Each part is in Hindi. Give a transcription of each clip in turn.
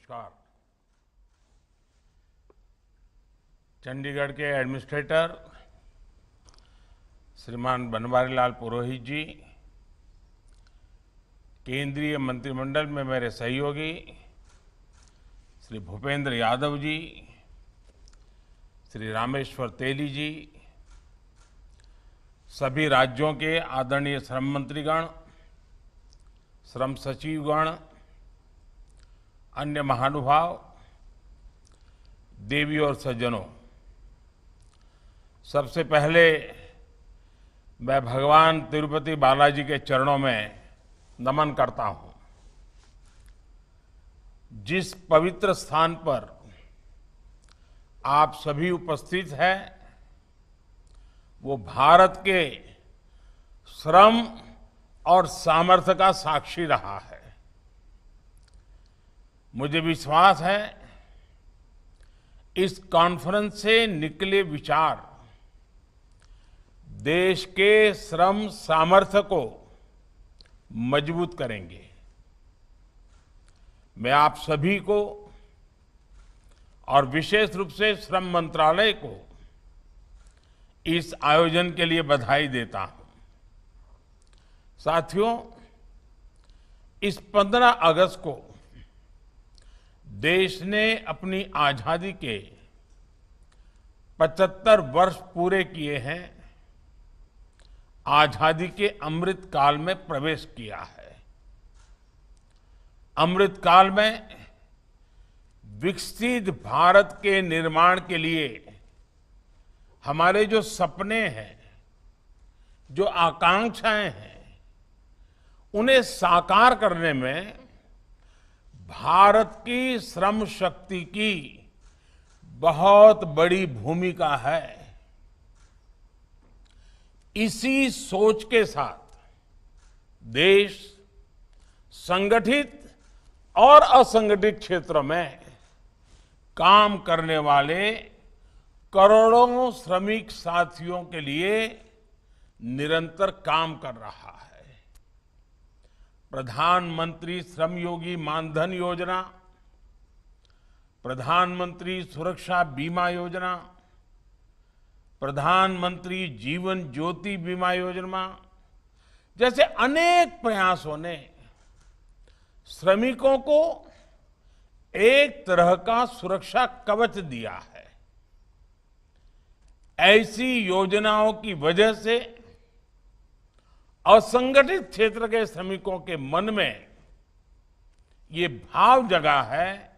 नमस्कार। चंडीगढ़ के एडमिनिस्ट्रेटर श्रीमान बनवारीलाल पुरोहित जी, केंद्रीय मंत्रिमंडल में मेरे सहयोगी श्री भूपेंद्र यादव जी, श्री रामेश्वर तेली जी, सभी राज्यों के आदरणीय श्रम मंत्रीगण, श्रम सचिवगण, अन्य महानुभाव, देवी और सज्जनों, सबसे पहले मैं भगवान तिरुपति बालाजी के चरणों में नमन करता हूं। जिस पवित्र स्थान पर आप सभी उपस्थित हैं, वो भारत के श्रम और सामर्थ्य का साक्षी रहा है। मुझे विश्वास है इस कॉन्फ्रेंस से निकले विचार देश के श्रम सामर्थ्य को मजबूत करेंगे। मैं आप सभी को और विशेष रूप से श्रम मंत्रालय को इस आयोजन के लिए बधाई देता हूं। साथियों, इस 15 अगस्त को देश ने अपनी आजादी के 75 वर्ष पूरे किए हैं, आजादी के अमृत काल में प्रवेश किया है। अमृत काल में विकसित भारत के निर्माण के लिए हमारे जो सपने हैं, जो आकांक्षाएं हैं, उन्हें साकार करने में भारत की श्रम शक्ति की बहुत बड़ी भूमिका है। इसी सोच के साथ देश संगठित और असंगठित क्षेत्रों में काम करने वाले करोड़ों श्रमिक साथियों के लिए निरंतर काम कर रहा है। प्रधानमंत्री श्रम योगी मानधन योजना, प्रधानमंत्री सुरक्षा बीमा योजना, प्रधानमंत्री जीवन ज्योति बीमा योजना जैसे अनेक प्रयासों ने श्रमिकों को एक तरह का सुरक्षा कवच दिया है। ऐसी योजनाओं की वजह से असंगठित क्षेत्र के श्रमिकों के मन में ये भाव जगा है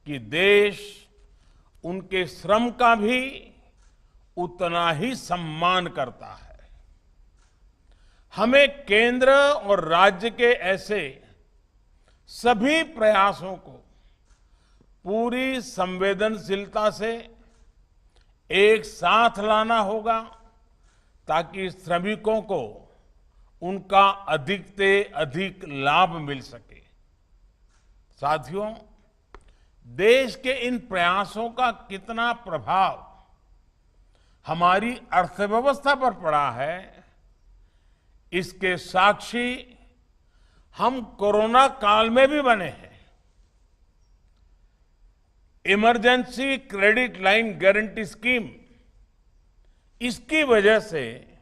कि देश उनके श्रम का भी उतना ही सम्मान करता है। हमें केंद्र और राज्य के ऐसे सभी प्रयासों को पूरी संवेदनशीलता से एक साथ लाना होगा ताकि श्रमिकों को उनका अधिक से अधिक लाभ मिल सके। साथियों, देश के इन प्रयासों का कितना प्रभाव हमारी अर्थव्यवस्था पर पड़ा है, इसके साक्षी हम कोरोना काल में भी बने हैं। Emergency credit line guarantee scheme, इसकी वजह से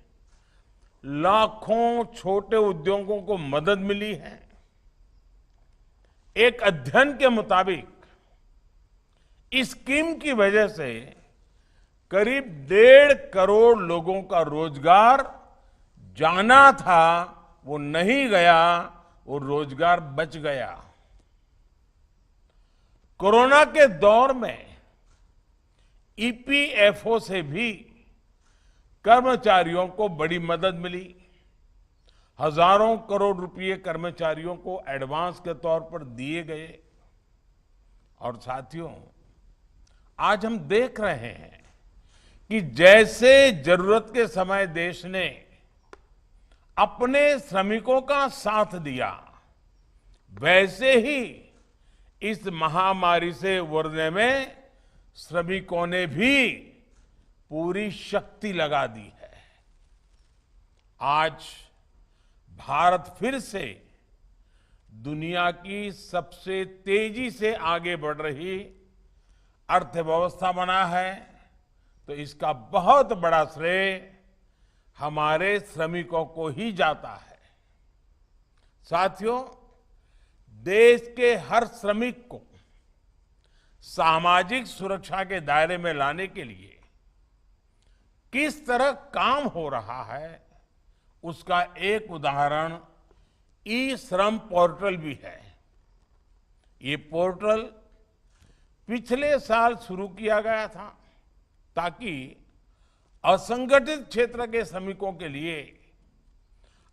लाखों छोटे उद्योगों को मदद मिली है। एक अध्ययन के मुताबिक इस स्कीम की वजह से करीब 1.5 करोड़ लोगों का रोजगार जाना था, वो नहीं गया, वो रोजगार बच गया। कोरोना के दौर में ईपीएफओ से भी कर्मचारियों को बड़ी मदद मिली। हजारों करोड़ रुपए कर्मचारियों को एडवांस के तौर पर दिए गए। और साथियों, आज हम देख रहे हैं कि जैसे जरूरत के समय देश ने अपने श्रमिकों का साथ दिया, वैसे ही इस महामारी से उबरने में श्रमिकों ने भी पूरी शक्ति लगा दी है। आज भारत फिर से दुनिया की सबसे तेजी से आगे बढ़ रही अर्थव्यवस्था बना है, तो इसका बहुत बड़ा श्रेय हमारे श्रमिकों को ही जाता है। साथियों, देश के हर श्रमिक को सामाजिक सुरक्षा के दायरे में लाने के लिए किस तरह काम हो रहा है, उसका एक उदाहरण ई श्रम पोर्टल भी है। ये पोर्टल पिछले साल शुरू किया गया था ताकि असंगठित क्षेत्र के श्रमिकों के लिए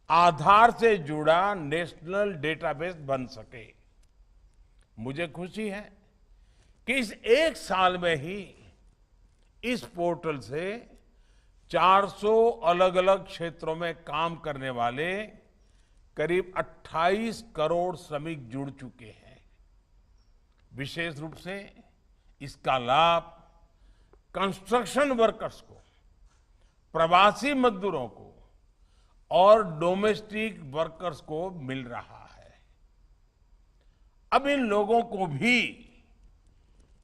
आधार से जुड़ा नेशनल डेटाबेस बन सके। मुझे खुशी है कि इस एक साल में ही इस पोर्टल से 400 अलग अलग क्षेत्रों में काम करने वाले करीब 28 करोड़ श्रमिक जुड़ चुके हैं। विशेष रूप से इसका लाभ कंस्ट्रक्शन वर्कर्स को, प्रवासी मजदूरों को और डोमेस्टिक वर्कर्स को मिल रहा है। अब इन लोगों को भी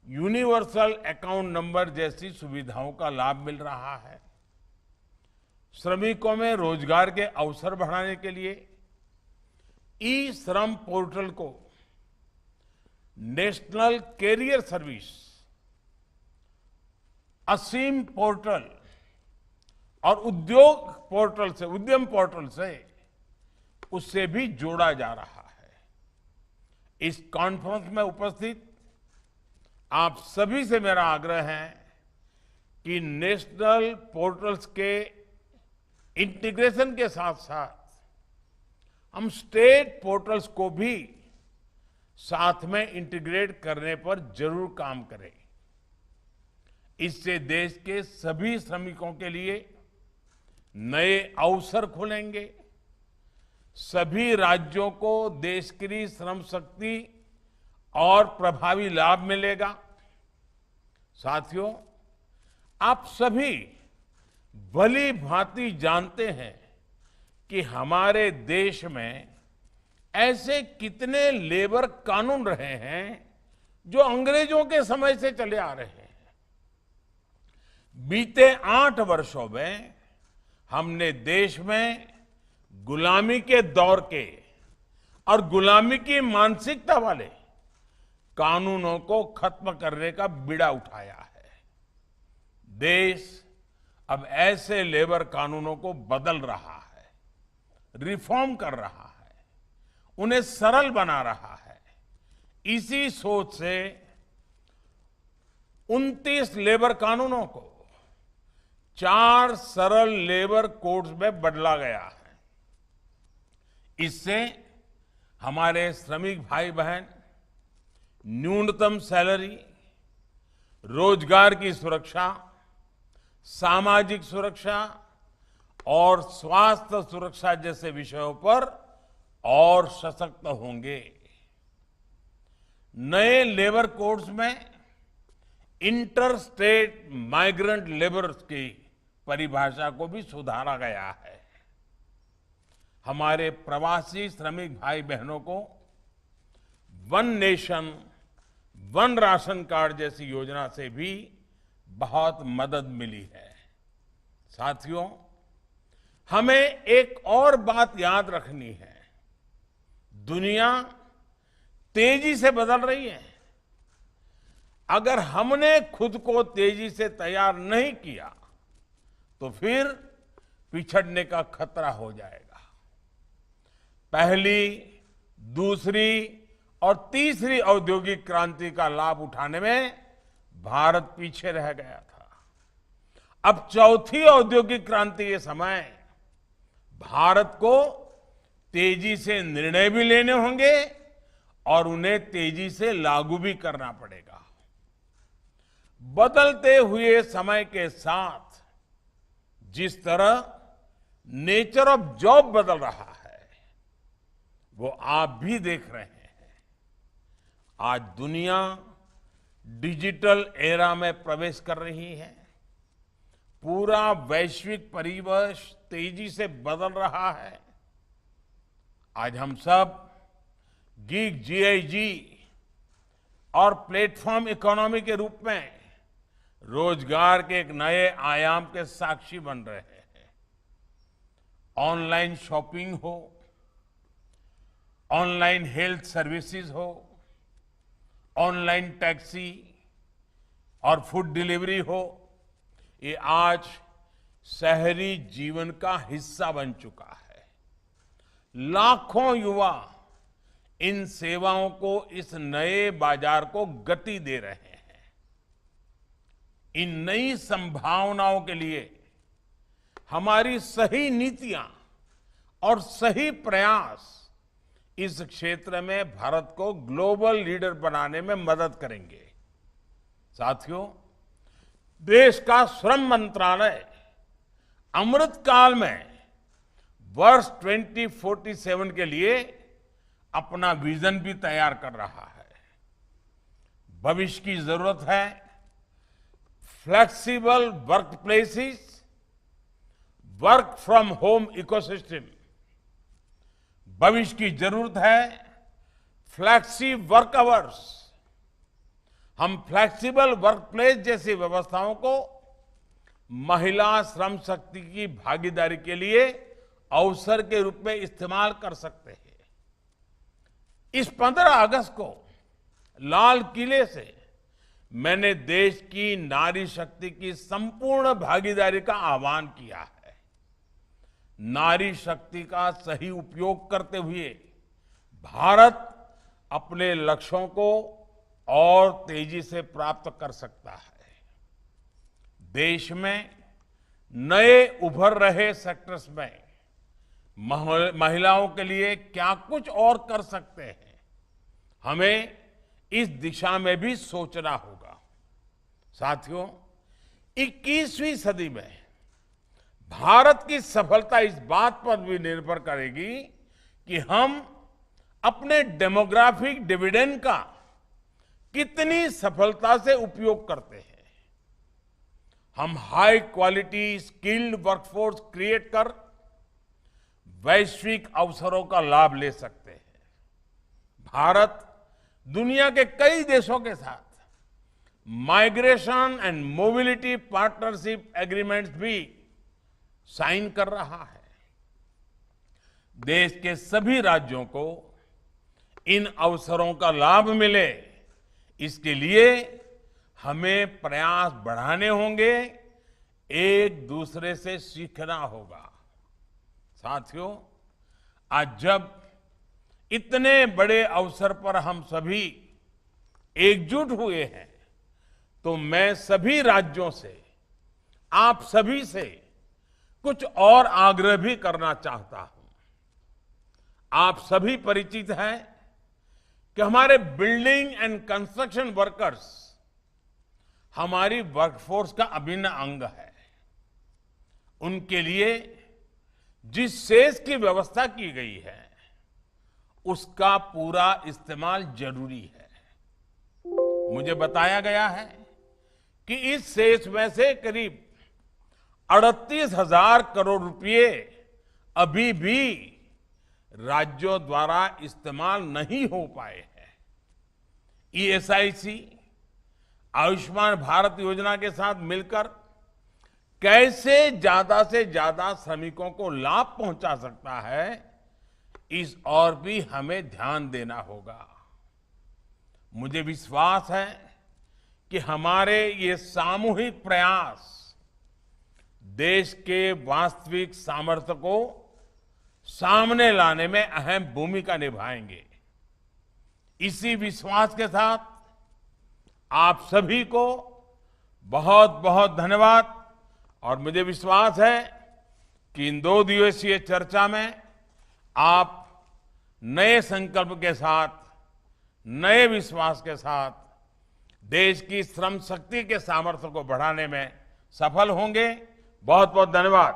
यूनिवर्सल अकाउंट नंबर जैसी सुविधाओं का लाभ मिल रहा है। श्रमिकों में रोजगार के अवसर बढ़ाने के लिए ई श्रम पोर्टल को नेशनल कैरियर सर्विस, असीम पोर्टल और उद्यम पोर्टल से उससे भी जोड़ा जा रहा है। इस कॉन्फ्रेंस में उपस्थित आप सभी से मेरा आग्रह है कि नेशनल पोर्टल्स के इंटीग्रेशन के साथ साथ हम स्टेट पोर्टल्स को भी साथ में इंटीग्रेट करने पर जरूर काम करें। इससे देश के सभी श्रमिकों के लिए नए अवसर खुलेंगे, सभी राज्यों को देश की श्रम शक्ति और प्रभावी लाभ मिलेगा। साथियों, आप सभी भली भांति जानते हैं कि हमारे देश में ऐसे कितने लेबर कानून रहे हैं जो अंग्रेजों के समय से चले आ रहे हैं। बीते 8 वर्षों में हमने देश में गुलामी के दौर के और गुलामी की मानसिकता वाले कानूनों को खत्म करने का बीड़ा उठाया है। देश अब ऐसे लेबर कानूनों को बदल रहा है, रिफॉर्म कर रहा है, उन्हें सरल बना रहा है। इसी सोच से 29 लेबर कानूनों को 4 सरल लेबर कोड्स में बदला गया है। इससे हमारे श्रमिक भाई बहन न्यूनतम सैलरी, रोजगार की सुरक्षा, सामाजिक सुरक्षा और स्वास्थ्य सुरक्षा जैसे विषयों पर और सशक्त होंगे। नए लेबर कोड्स में इंटर स्टेट माइग्रेंट लेबर की परिभाषा को भी सुधारा गया है। हमारे प्रवासी श्रमिक भाई बहनों को one nation one ration card जैसी योजना से भी बहुत मदद मिली है। साथियों, हमें एक और बात याद रखनी है। दुनिया तेजी से बदल रही है। अगर हमने खुद को तेजी से तैयार नहीं किया तो फिर पिछड़ने का खतरा हो जाएगा। पहली, दूसरी और तीसरी औद्योगिक क्रांति का लाभ उठाने में भारत पीछे रह गया था। अब चौथी औद्योगिक क्रांति के समय भारत को तेजी से निर्णय भी लेने होंगे और उन्हें तेजी से लागू भी करना पड़ेगा। बदलते हुए समय के साथ जिस तरह नेचर ऑफ जॉब बदल रहा है, वो आप भी देख रहे हैं। आज दुनिया डिजिटल एरा में प्रवेश कर रही है। पूरा वैश्विक परिवेश तेजी से बदल रहा है। आज हम सब गीग जीआईजी और प्लेटफॉर्म इकोनॉमी के रूप में रोजगार के एक नए आयाम के साक्षी बन रहे हैं। ऑनलाइन शॉपिंग हो, ऑनलाइन हेल्थ सर्विसेज हो, ऑनलाइन टैक्सी और फूड डिलीवरी हो, ये आज शहरी जीवन का हिस्सा बन चुका है। लाखों युवा इन सेवाओं को, इस नए बाजार को गति दे रहे हैं। इन नई संभावनाओं के लिए हमारी सही नीतियां और सही प्रयास इस क्षेत्र में भारत को ग्लोबल लीडर बनाने में मदद करेंगे। साथियों, देश का श्रम मंत्रालय अमृत काल में वर्ष 2047 के लिए अपना विजन भी तैयार कर रहा है। भविष्य की जरूरत है flexible work places, work from home ecosystem. भविष्य की जरूरत है फ्लेक्सी वर्क आवर्स। हम फ्लेक्सिबल वर्क प्लेस जैसी व्यवस्थाओं को महिला श्रम शक्ति की भागीदारी के लिए अवसर के रूप में इस्तेमाल कर सकते हैं। इस 15 अगस्त को लाल किले से मैंने देश की नारी शक्ति की संपूर्ण भागीदारी का आह्वान किया है। नारी शक्ति का सही उपयोग करते हुए भारत अपने लक्ष्यों को और तेजी से प्राप्त कर सकता है। देश में नए उभर रहे सेक्टर्स में महिलाओं के लिए क्या कुछ और कर सकते हैं, हमें इस दिशा में भी सोचना होगा। साथियों, 21वीं सदी में भारत की सफलता इस बात पर भी निर्भर करेगी कि हम अपने डेमोग्राफिक डिविडेंड का कितनी सफलता से उपयोग करते हैं। हम high quality skilled workforce create कर वैश्विक अवसरों का लाभ ले सकते हैं। भारत दुनिया के कई देशों के साथ migration and mobility partnership agreements भी साइन कर रहा है। देश के सभी राज्यों को इन अवसरों का लाभ मिले, इसके लिए हमें प्रयास बढ़ाने होंगे, एक दूसरे से सीखना होगा। साथियों, आज जब इतने बड़े अवसर पर हम सभी एकजुट हुए हैं, तो मैं सभी राज्यों से, आप सभी से कुछ और आग्रह भी करना चाहता हूं। आप सभी परिचित हैं कि हमारे बिल्डिंग एंड कंस्ट्रक्शन वर्कर्स हमारी वर्कफोर्स का अभिन्न अंग है। उनके लिए जिस सेस की व्यवस्था की गई है, उसका पूरा इस्तेमाल जरूरी है। मुझे बताया गया है कि इस सेस में से करीब 38,000 करोड़ रुपए अभी भी राज्यों द्वारा इस्तेमाल नहीं हो पाए हैं। ईएसआईसी, आयुष्मान भारत योजना के साथ मिलकर कैसे ज्यादा से ज्यादा श्रमिकों को लाभ पहुंचा सकता है, इस और भी हमें ध्यान देना होगा। मुझे विश्वास है कि हमारे ये सामूहिक प्रयास देश के वास्तविक सामर्थ्य को सामने लाने में अहम भूमिका निभाएंगे। इसी विश्वास के साथ आप सभी को बहुत बहुत धन्यवाद। और मुझे विश्वास है कि इन 2 दिवसीय चर्चा में आप नए संकल्प के साथ, नए विश्वास के साथ देश की श्रम शक्ति के सामर्थ्य को बढ़ाने में सफल होंगे। बहुत बहुत धन्यवाद।